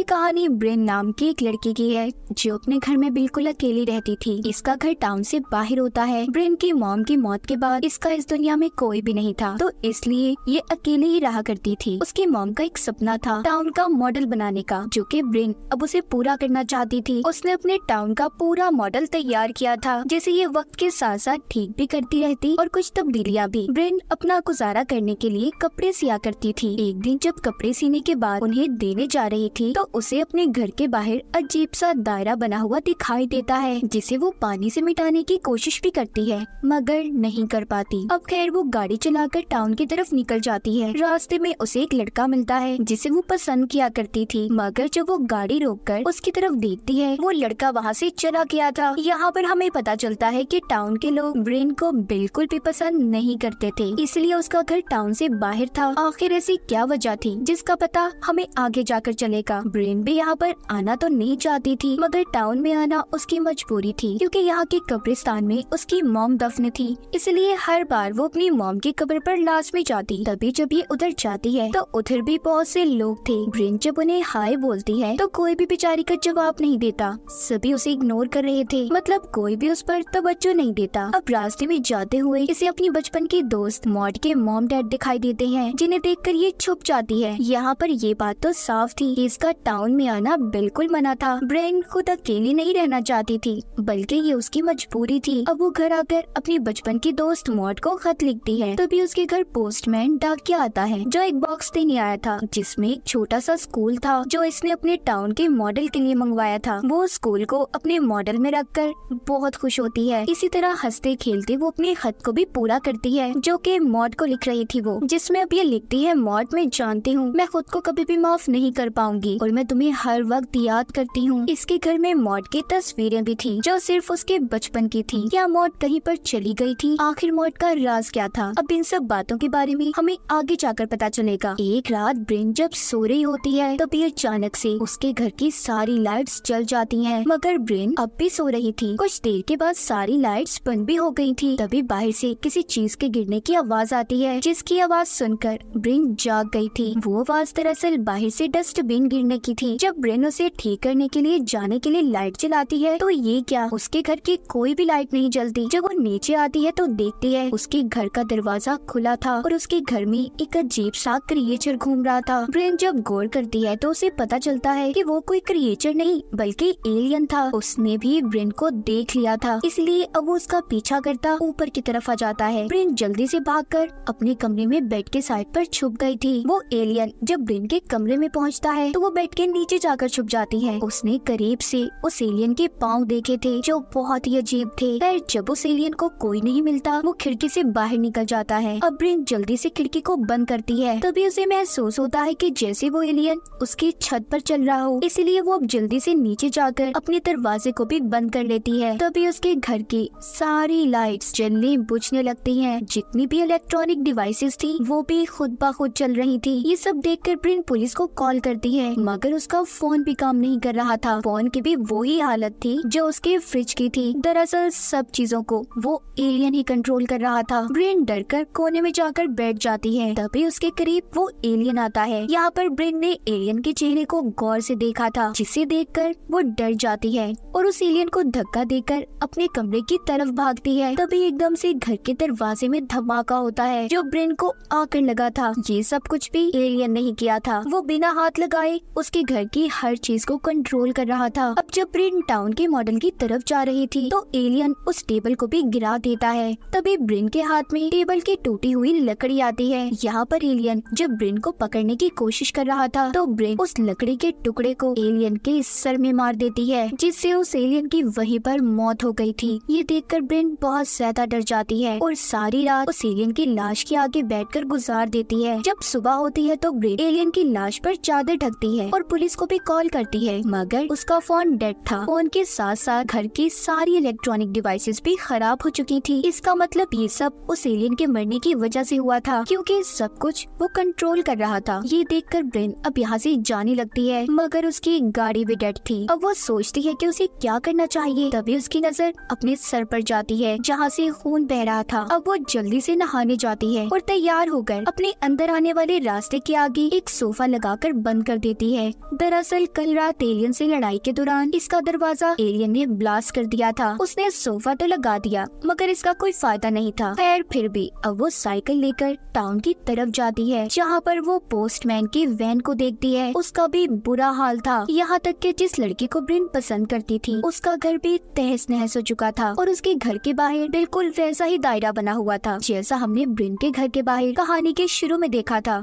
कहानी ब्रेन नाम की एक लड़की की है जो अपने घर में बिल्कुल अकेली रहती थी। इसका घर टाउन से बाहर होता है। ब्रेन की मॉम की मौत के बाद इसका इस दुनिया में कोई भी नहीं था, तो इसलिए ये अकेले ही रहा करती थी। उसकी मॉम का एक सपना था टाउन का मॉडल बनाने का, जो कि ब्रेन अब उसे पूरा करना चाहती थी। उसने अपने टाउन का पूरा मॉडल तैयार किया था, जिसे ये वक्त के साथ साथ ठीक भी करती रहती और कुछ तब्दीलियां भी। ब्रेन अपना गुजारा करने के लिए कपड़े सिया करती थी। एक दिन जब कपड़े सीने के बाद उन्हें देने जा रही थी तो उसे अपने घर के बाहर अजीब सा दायरा बना हुआ दिखाई देता है, जिसे वो पानी से मिटाने की कोशिश भी करती है मगर नहीं कर पाती। अब खैर वो गाड़ी चलाकर टाउन की तरफ निकल जाती है। रास्ते में उसे एक लड़का मिलता है जिसे वो पसंद किया करती थी, मगर जब वो गाड़ी रोककर उसकी तरफ देखती है वो लड़का वहाँ से चला गया था। यहाँ पर हमें पता चलता है कि टाउन के लोग ब्रेन को बिल्कुल भी पसंद नहीं करते थे, इसलिए उसका घर टाउन से बाहर था। आखिर ऐसी क्या वजह थी जिसका पता हमें आगे जाकर चलेगा। ब्रेन भी यहाँ पर आना तो नहीं चाहती थी, मगर टाउन में आना उसकी मजबूरी थी, क्योंकि यहाँ के कब्रिस्तान में उसकी मॉम दफन थी। इसलिए हर बार वो अपनी मॉम की कब्र पर लाजमी जाती। तभी जब ये उधर जाती है तो उधर भी बहुत से लोग थे। ब्रेन जब उन्हें हाय बोलती है तो कोई भी बेचारी का जवाब नहीं देता, सभी उसे इग्नोर कर रहे थे, मतलब कोई भी उस पर तवज्जो नहीं देता। अब रास्ते में जाते हुए इसे अपनी बचपन की दोस्त मॉड के मॉम डैड दिखाई देते हैं, जिन्हें देखकर ये छुप जाती है। यहाँ पर ये बात तो साफ थी कि इसका टाउन में आना बिल्कुल मना था। ब्रेन खुद अकेली नहीं रहना चाहती थी, बल्कि ये उसकी मजबूरी थी। अब वो घर आकर अपनी बचपन की दोस्त मॉड को खत लिखती है। तभी उसके घर पोस्टमैन डाकिया आता है, जो एक बॉक्स देने आया था जिसमें एक छोटा सा स्कूल था जो इसने अपने टाउन के मॉडल के लिए मंगवाया था। वो स्कूल को अपने मॉडल में रखकर बहुत खुश होती है। इसी तरह हंसते खेलते वो अपने खत को भी पूरा करती है, जो कि मॉड को लिख रही थी वो, जिसमें अब ये लिखती है, मॉड मैं जानती हूँ मैं खुद को कभी भी माफ नहीं कर पाऊंगी और मैं तुम्हें हर वक्त याद करती हूँ। इसके घर में मॉड की तस्वीरें भी थी जो सिर्फ उसके बचपन की थी। क्या मॉड कहीं पर चली गई थी? आखिर मॉड का राज क्या था? अब इन सब बातों के बारे में हमें आगे जाकर पता चलेगा। एक रात ब्रेन जब सो रही होती है तभी अचानक से उसके घर की सारी लाइट्स जल जाती हैं, मगर ब्रेन अब भी सो रही थी। कुछ देर के बाद सारी लाइट्स बंद भी हो गई थी। तभी बाहर से किसी चीज के गिरने की आवाज आती है, जिसकी आवाज सुनकर ब्रेन जाग गई थी। वो आवाज दरअसल बाहर से डस्टबिन गिरने की थी। जब ब्रेन उसे ठीक करने के लिए जाने के लिए लाइट जलाती है तो ये क्या, उसके घर की कोई भी लाइट नहीं जलती। जब वो नीचे आती है तो देखती है उसके घर का दरवाजा खुला था और उसके घर में एक अजीब सा क्रिएचर घूम रहा था। ब्रेन जब गौर करती है तो उसे पता चलता है कि वो कोई क्रिएचर नहीं बल्कि एलियन था। उसने भी ब्रेन को देख लिया था, इसलिए अब वो उसका पीछा करता ऊपर की तरफ आ जाता है। ब्रेन जल्दी से भागकर अपने कमरे में बेड के साइड पर छुप गई थी। वो एलियन जब ब्रेन के कमरे में पहुंचता है तो वो बेड के नीचे जाकर छुप जाती है। उसने करीब से उस एलियन के पाँव देखे थे जो बहुत ही अजीब थे। फिर जब उस एलियन को कोई नहीं मिलता वो खिड़की से बाहर निकल जाता है। अब ब्रेन जल्दी से खिड़की को बंद करती है। तभी उसे महसूस होता है कि जैसे वो एलियन उसकी छत पर चल रहा हो, इसलिए वो अब जल्दी से नीचे जाकर अपने दरवाजे को भी बंद कर लेती है। तभी उसके घर की सारी लाइट्स जलने बुझने लगती हैं। जितनी भी इलेक्ट्रॉनिक डिवाइसेस थी वो भी खुद ब खुद चल रही थी। ये सब देखकर ब्रेन पुलिस को कॉल करती है, मगर उसका फोन भी काम नहीं कर रहा था। फोन की भी वही हालत थी जो उसके फ्रिज की थी। दरअसल सब चीजों को वो एलियन ही कंट्रोल कर रहा था। ब्रेन डरकर कोने में जाकर बैठ जाती है। तभी उसके करीब वो एलियन आता है। यहाँ पर ब्रेन ने एलियन के चेहरे को गौर से देखा था, जिसे देखकर वो डर जाती है और उस एलियन को धक्का देकर अपने कमरे की तरफ भागती है। तभी एकदम से घर के दरवाजे में धमाका होता है जो ब्रेन को आकर लगा था। ये सब कुछ भी एलियन नहीं किया था, वो बिना हाथ लगाए उसके घर की हर चीज को कंट्रोल कर रहा था। अब जब ब्रेन टाउन के मॉडल की तरफ जा रही थी तो एलियन उस टेबल को भी गिरा देता है। तभी ब्रेन के हाथ में टेबल की टूटी हुई लकड़ी आती है। यहाँ पर एलियन जब ब्रेन को पकड़ने की कोशिश कर रहा था तो ब्रेन उस लकड़ी के टुकड़े को एलियन के सर में मार देती है, जिससे उस एलियन की वहीं पर मौत हो गई थी। ये देखकर ब्रेन बहुत ज्यादा डर जाती है और सारी रात उस एलियन की लाश के आगे बैठकर गुजार देती है। जब सुबह होती है तो ब्रेन एलियन की लाश पर चादर ढकती है और पुलिस को भी कॉल करती है, मगर उसका फोन डेड था। फोन के साथ साथ घर की सारी इलेक्ट्रॉनिक डिवाइसेस भी खराब हो चुकी थी। इसका मतलब ये सब उस एलियन के मरने की वजह से हुआ था, क्योंकि सब कुछ वो कंट्रोल कर रहा था। ये देखकर ब्रेन अब यहाँ से जाने लगती है, मगर उसकी गाड़ी भी डेड थी। अब वो सोचती है कि उसे क्या करना चाहिए। तभी उसकी नजर अपने सर पर जाती है जहाँ से खून बह रहा था। अब वो जल्दी से नहाने जाती है और तैयार होकर अपने अंदर आने वाले रास्ते के आगे एक सोफा लगाकर बंद कर देती है। दरअसल कल रात एलियन से लड़ाई के दौरान इसका दरवाजा एलियन ने ब्लास्ट कर दिया था। उसने सोफा तो लगा दिया मगर इसका कोई फायदा नहीं था। खैर फिर भी अब वो साइकिल लेकर टाउन की तरफ जाती है, जहाँ पर वो पोस्टमैन की वैन को देखती है। उसका भी बुरा हाल था, यहाँ तक कि जिस लड़की को ब्रिन पसंद करती थी उसका घर भी तहस नहस हो चुका था और उसके घर के बाहर बिल्कुल वैसा ही दायरा बना हुआ था जैसा हमने ब्रिन के घर के बाहर कहानी के शुरू में देखा था।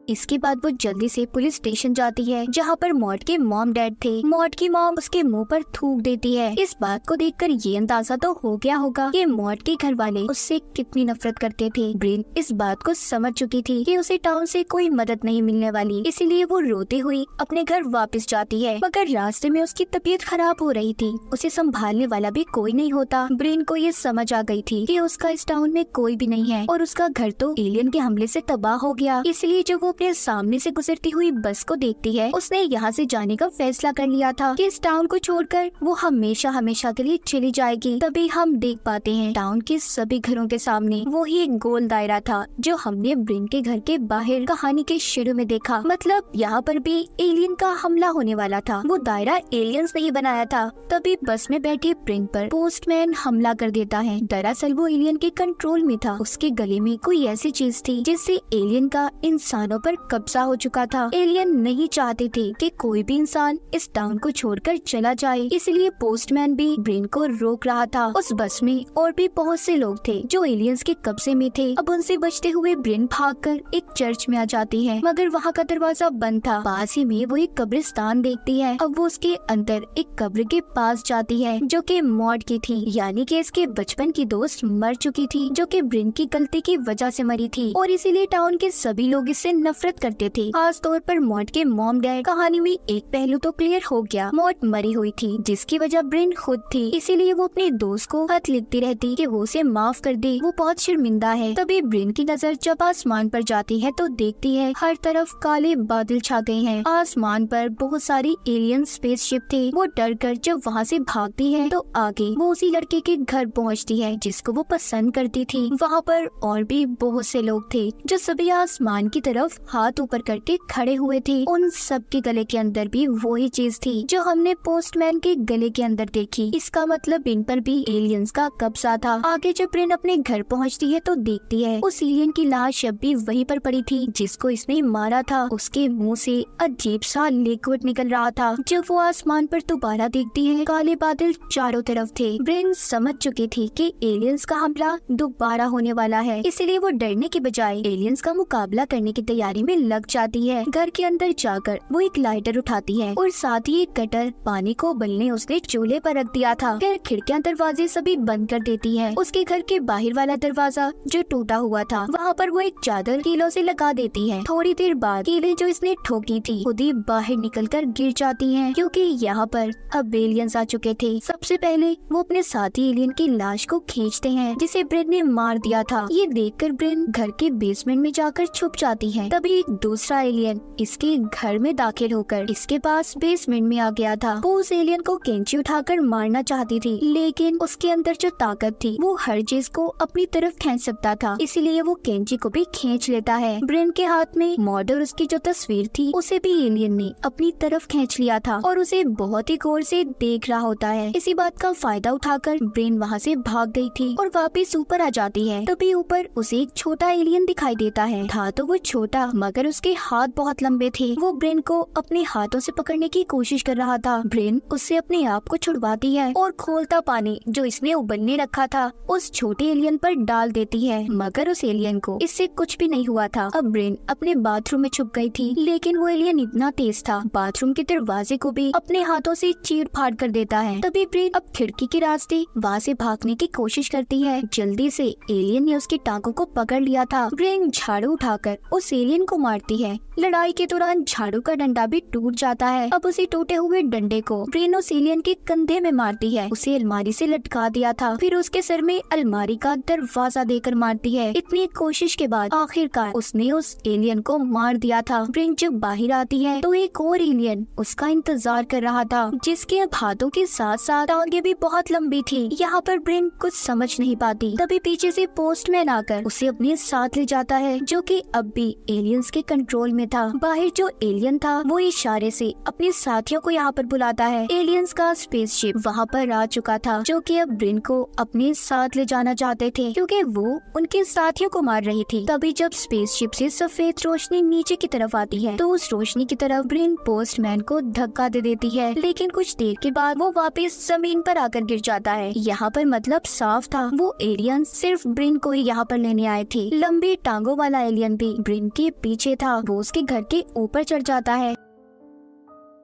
इसके बाद वो जल्दी से पुलिस स्टेशन जाती है, जहाँ पर मॉड के मॉम डैड थे। मॉड की मॉम उसके मुंह पर थूक देती है। इस बात को देखकर ये अंदाजा तो हो गया होगा कि मॉड के घर वाले उससे कितनी नफरत करते थे। ब्रिन इस बात को समझ चुकी थी कि उसे टाउन से कोई मदद नहीं मिलने वाली, इसीलिए वो रोते हुई अपने घर वापस जाती है। मगर रास्ते में उसकी तबीयत खराब हो रही थी, उसे संभालने वाला भी कोई नहीं होता। ब्रिन को ये समझ आ गई थी कि उसका इस टाउन में कोई भी नहीं है और उसका घर तो एलियन के हमले से तबाह हो गया। इसलिए जब वो अपने सामने से गुजरती हुई बस को देखती है, उसने यहाँ से जाने का फैसला कर लिया था कि इस टाउन को छोड़कर वो हमेशा हमेशा के लिए चली जाएगी। तभी हम देख पाते हैं टाउन के सभी घरों के सामने वो ही एक गोल दायरा था जो हमने ब्रिन के घर के बाहर कहानी के शुरू में देखा। मतलब यहाँ पर भी एलियन का हमला होने वाला था। वो दायरा एलियंस ने ही बनाया था। तभी बस में बैठे ब्रिन पर पोस्टमैन हमला कर देता है। दरअसल वो एलियन के कंट्रोल में था। उसके गले में कोई ऐसी चीज थी जिससे एलियन का इंसानों पर कब्जा हो चुका था। एलियन नहीं चाहते थे कि कोई भी इंसान इस टाउन को छोड़कर चला जाए, इसलिए पोस्टमैन भी ब्रिन को रोक रहा था। उस बस में और भी बहुत से लोग थे जो एलियंस के कब्जे में थे। अब उनसे बचते हुए ब्रिन भागकर एक चर्च में आ जाती है, मगर वहाँ का दरवाजा बंद था। पास ही में वो एक कब्रिस्तान देखती है। अब वो उसके अंदर एक कब्र के पास जाती है जो कि मॉड की थी, यानी कि इसके बचपन की दोस्त मर चुकी थी, जो कि ब्रिन की गलती की वजह से मरी थी और इसीलिए टाउन के सभी लोग इससे नफरत करते थे, खास तौर पर मॉड के मॉम डैड। कहानी में एक पहलू तो क्लियर हो गया, मॉड मरी हुई थी जिसकी वजह ब्रिन खुद थी, इसीलिए वो अपने दोस्त को खत लिखती रहती कि वो उसे माफ कर दे, वो बहुत शर्मिंदा है। तभी ब्रिन की नजर जब आसमान पर जाती है तो देखती है हर तरफ काले बादल छा गए हैं। आसमान पर बहुत सारी एलियन स्पेसशिप थे। वो डर कर जब वहाँ से भागती है तो आगे वो उसी लड़के के घर पहुँचती है जिसको वो पसंद करती थी। वहाँ पर और भी बहुत से लोग थे जो सभी आसमान की तरफ हाथ ऊपर करके खड़े हुए थे। उन सब के गले के अंदर भी वही चीज थी जो हमने पोस्टमैन के गले के अंदर देखी। इसका मतलब इन पर भी एलियंस का कब्जा था। आगे जब ब्रिन अपने घर पहुंचती है तो देखती है उस एलियन की लाश अब भी वहीं पर पड़ी थी जिसको इसने मारा था। उसके मुंह से अजीब सा लिक्विड निकल रहा था। जब वो आसमान पर दोबारा देखती है काले बादल चारों तरफ थे। ब्रिन समझ चुकी थी कि एलियंस का हमला दोबारा होने वाला है, इसलिए वो डरने के बजाय एलियंस का मुकाबला करने की तैयारी में लग जाती है। घर के अंदर जाकर वो एक लाइटर उठाती है और साथ ही एक कटर पानी को उबलने उसने चूल्हे पर रख दिया था। फिर खिड़कियां दरवाजे सभी बंद कर देती है। उसके घर के बाहर वाला दरवाजा जो टूटा हुआ था वहाँ पर वो एक चादर कीलों से लगा देती है। थोड़ी देर बाद कीलें जो इसने ठोकी थी खुद ही बाहर निकलकर गिर जाती हैं, क्योंकि यहाँ पर अब एलियंस आ चुके थे। सबसे पहले वो अपने साथी एलियन की लाश को खींचते हैं जिसे ब्रिन ने मार दिया था। ये देखकर ब्रिन घर के बेसमेंट में जाकर छुप जाती है। तभी एक दूसरा एलियन इसके घर में दाखिल होकर इसके पास बेसमेंट में आ गया था। वो उस एलियन को कैंची उठाकर मारना चाहती थी, लेकिन उसके अंदर जो ताकत थी वो हर चीज को अपनी तरफ खींच सकता था, इसीलिए वो कैंची को भी खींच लेता है। ब्रिन के हाथ में मॉड और उसकी जो तस्वीर थी उसे भी एलियन ने अपनी तरफ खींच लिया था और उसे बहुत ही गौर से देख रहा होता है। इसी बात का फायदा उठाकर ब्रिन वहाँ से भाग गई थी और वापस ऊपर आ जाती है। तभी ऊपर उसे एक छोटा एलियन दिखाई देता है। था तो वो छोटा मगर उसके हाथ बहुत लंबे थे। वो ब्रिन को अपने हाथों से पकड़ने की कोशिश कर रहा था। ब्रिन उससे अपने आप को छुड़वाती है और खोलता पानी जो इसने उबलने रखा था उस छोटे एलियन पर डाल देती है, मगर उस एलियन को इससे कुछ भी नहीं हुआ था। अब ब्रिन अपने बाथरूम में छुप गई थी, लेकिन वो एलियन इतना तेज था बाथरूम के दरवाजे को भी अपने हाथों से चीर फाड़ कर देता है। तभी ब्रिन अब खिड़की के रास्ते वहाँ से भागने की कोशिश करती है। जल्दी से एलियन ने उसकी टांगों को पकड़ लिया था। ब्रिन झाड़ू उठाकर उस एलियन को मारती है। लड़ाई के दौरान झाड़ू का डंडा भी टूट जाता है। अब उसी टूटे हुए डंडे को ब्रिन उस एलियन के कंधे में मारती है। उसे अलमारी से लटका दिया था, फिर उसके सर में अलमारी का दरवाजा देकर मारती है। इतनी कोशिश के बाद आखिरकार उसने उस एलियन को मार दिया था। ब्रिन जब बाहर आती है तो एक और एलियन उसका इंतजार कर रहा था, जिसके हाथों के साथ साथ टांगे भी बहुत लंबी थी। यहाँ पर ब्रिन कुछ समझ नहीं पाती। तभी पीछे से पोस्टमैन आकर उसे अपने साथ ले जाता है, जो कि अब भी एलियन एलियंस के कंट्रोल में था। बाहर जो एलियन था वो इशारे से अपने साथियों को यहाँ पर बुलाता है। एलियंस का स्पेसशिप वहाँ पर आ चुका था, जो कि अब ब्रिन को अपने साथ ले जाना चाहते थे क्योंकि वो उनके साथियों को मार रही थी। तभी जब स्पेसशिप से सफेद रोशनी नीचे की तरफ आती है तो उस रोशनी की तरफ ब्रिन पोस्टमैन को धक्का दे देती है, लेकिन कुछ देर के बाद वो वापस जमीन पर आकर गिर जाता है। यहाँ पर मतलब साफ था, वो एलियन सिर्फ ब्रिन को ही यहाँ पर लेने आए थे। लंबी टांगों वाला एलियन भी ब्रिन के पीछे था, वो उसके घर के ऊपर चढ़ जाता है।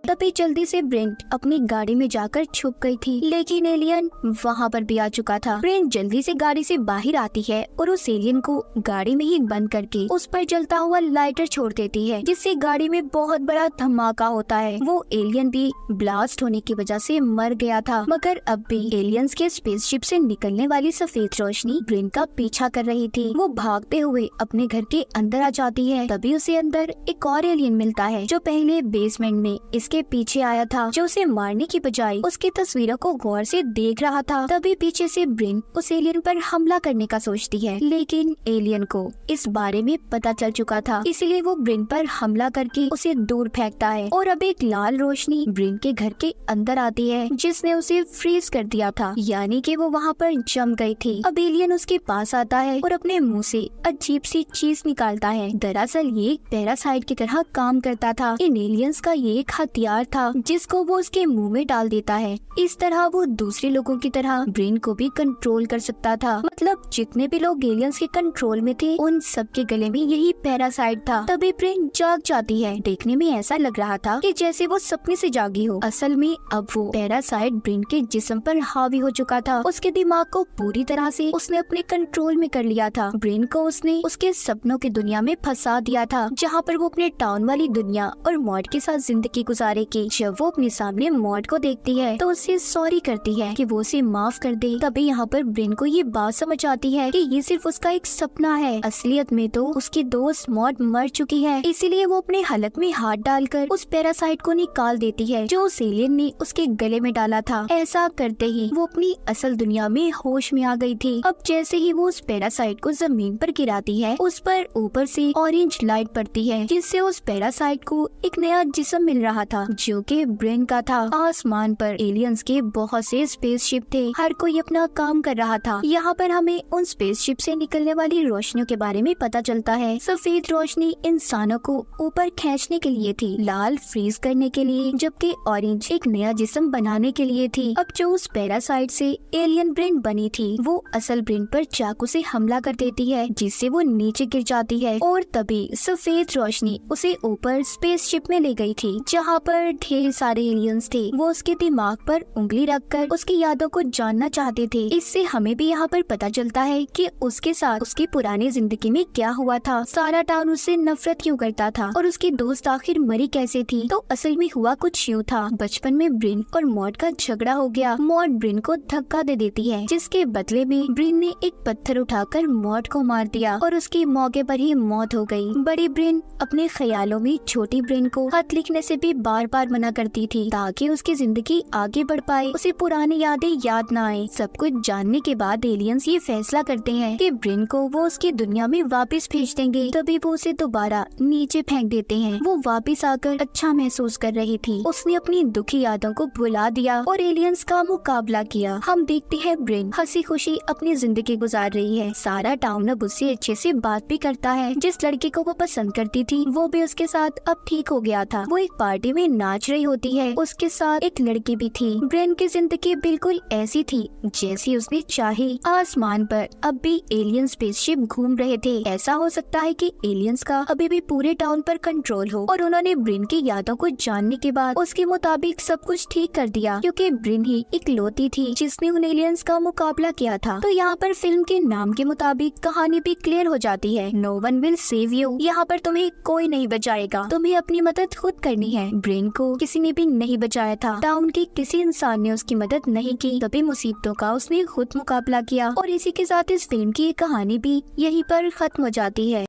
तभी जल्दी से ब्रिन अपनी गाड़ी में जाकर छुप गई थी, लेकिन एलियन वहाँ पर भी आ चुका था। ब्रिन जल्दी से गाड़ी से बाहर आती है और उस एलियन को गाड़ी में ही बंद करके उस पर जलता हुआ लाइटर छोड़ देती है, जिससे गाड़ी में बहुत बड़ा धमाका होता है। वो एलियन भी ब्लास्ट होने की वजह से मर गया था, मगर अब भी एलियंस के स्पेसशिप से निकलने वाली सफेद रोशनी ब्रिन का पीछा कर रही थी। वो भागते हुए अपने घर के अंदर आ जाती है। तभी उसे अंदर एक और एलियन मिलता है जो पहले बेसमेंट में इसके पीछे आया था, जो उसे मारने की बजाय उसकी तस्वीरों को गौर से देख रहा था। तभी पीछे से ब्रिन उस एलियन पर हमला करने का सोचती है, लेकिन एलियन को इस बारे में पता चल चुका था, इसलिए वो ब्रिन पर हमला करके उसे दूर फेंकता है। और अब एक लाल रोशनी ब्रिन के घर के अंदर आती है, जिसने उसे फ्रीज कर दिया था, यानी कि वो वहाँ पर जम गई थी। अब एलियन उसके पास आता है और अपने मुंह से अजीब सी चीज निकालता है। दरअसल ये पैरासाइट की तरह काम करता था। इन एलियंस का ये एक हथियार था जिसको वो उसके मुंह में डाल देता है। इस तरह वो दूसरे लोगों की तरह ब्रेन को भी कंट्रोल कर सकता था। मतलब जितने भी लोग एलियंस के कंट्रोल में थे उन सबके गले में यही पैरासाइट था। तभी ब्रेन जाग जाती है। देखने में ऐसा लग रहा था कि जैसे वो सपने से जागी हो। असल में अब वो पैरासाइट ब्रेन के जिस्म पर हावी हो चुका था। उसके दिमाग को पूरी तरह से उसने अपने कंट्रोल में कर लिया था। ब्रेन को उसने उसके सपनों की दुनिया में फंसा दिया था, जहाँ पर वो अपने टाउन वाली दुनिया और मॉड के साथ जिंदगी गुजारेगी। जब वो अपने सामने मॉड को देखती है तो उससे सॉरी करती है कि वो उसे माफ कर दे। तभी यहाँ पर ब्रेन को ये बात समझ आती है कि ये सिर्फ उसका एक सपना है। असलियत में तो उसकी दोस्त मॉड मर चुकी है। इसीलिए वो अपने हलक में हाथ डालकर उस पैरासाइट को निकाल देती है जो उस एलियन ने उसके गले में डाला था। ऐसा करते ही वो अपनी असल दुनिया में होश में आ गई थी। अब जैसे ही वो उस पैरासाइट को जमीन पर गिराती है, उस पर ऊपर से ऑरेंज लाइट पड़ती है, जिससे उस पैरासाइट को एक नया जिस्म मिल रहा था जो कि ब्रेन का था। आसमान पर एलियंस के बहुत से स्पेसशिप थे, हर कोई अपना काम कर रहा था। यहाँ पर हमें उन स्पेसशिप से निकलने वाली रोशनियों के बारे में पता चलता है। सफेद रोशनी इंसानों को ऊपर खींचने के लिए थी, लाल फ्रीज करने के लिए, जबकि ऑरेंज एक नया जिस्म बनाने के लिए थी। अब जो उस पैरासाइट से एलियन ब्रेन बनी थी वो असल ब्रेन पर चाकू से हमला कर देती है, जिससे वो नीचे गिर जाती है। और तभी सफेद रोशनी उसे ऊपर स्पेसशिप में ले गई थी, जहाँ पर ढेर सारे एलियंस थे। वो उसके दिमाग पर उंगली रखकर उसकी यादों को जानना चाहते थे। इससे हमें भी यहाँ पर पता चलता है कि उसके साथ उसकी पुरानी जिंदगी में क्या हुआ था, सारा टाउन उससे नफरत क्यों करता था और उसकी दोस्त आखिर मरी कैसे थी। तो असल में हुआ कुछ यूँ था, बचपन में ब्रेन और मॉड का झगड़ा हो गया। मॉड ब्रेन को धक्का दे देती है, जिसके बदले में ब्रेन ने एक पत्थर उठाकर मॉड को मार दिया और उसकी मौके पर ही मौत हो गई। बड़ी ब्रेन अपने ख्यालों में छोटी ब्रेन को खत लिखने से भी बार बार मना करती थी, ताकि उसकी जिंदगी आगे बढ़ पाए, उसे पुरानी यादें याद न आए। सब कुछ जानने के बाद एलियंस ये फैसला करते हैं कि ब्रेन को वो उसकी दुनिया में वापस भेज देंगे। तभी वो उसे दोबारा नीचे फेंक देते हैं। वो वापस आकर अच्छा महसूस कर रही थी, उसने अपनी दुखी यादों को भुला दिया और एलियंस का मुकाबला किया। हम देखते हैं ब्रेन हंसी खुशी अपनी जिंदगी गुजार रही है। सारा टाउन अब उससे अच्छे से बात भी करता है। जिस लड़के को वो पसंद करती थी वो भी उसके साथ अब ठीक हो गया था। वो एक पार्टी में नाच रही होती है, उसके साथ एक लड़की भी थी। ब्रेन की जिंदगी बिल्कुल ऐसी थी जैसी उसने चाही। आसमान पर अब भी एलियन स्पेसशिप घूम रहे थे। ऐसा हो सकता है कि एलियंस का अभी भी पूरे टाउन पर कंट्रोल हो और उन्होंने ब्रेन की यादों को जानने के बाद उसके मुताबिक सब कुछ ठीक कर दिया, क्योंकि ब्रेन ही इकलौती थी जिसने उन एलियंस का मुकाबला किया था। तो यहाँ पर फिल्म के नाम के मुताबिक कहानी भी क्लियर हो जाती है। No one will save you. यहाँ पर तुम्हें कोई नहीं बचाएगा, तुम्हें अपनी मदद खुद करनी है। ब्रेन को किसी ने भी नहीं बचाया था, टाउन के किसी इंसान ने उसकी मदद नहीं की। तभी मुसीबतों का उसने खुद मुकाबला किया और इसी के साथ इस फिल्म की कहानी भी यहीं पर खत्म हो जाती है।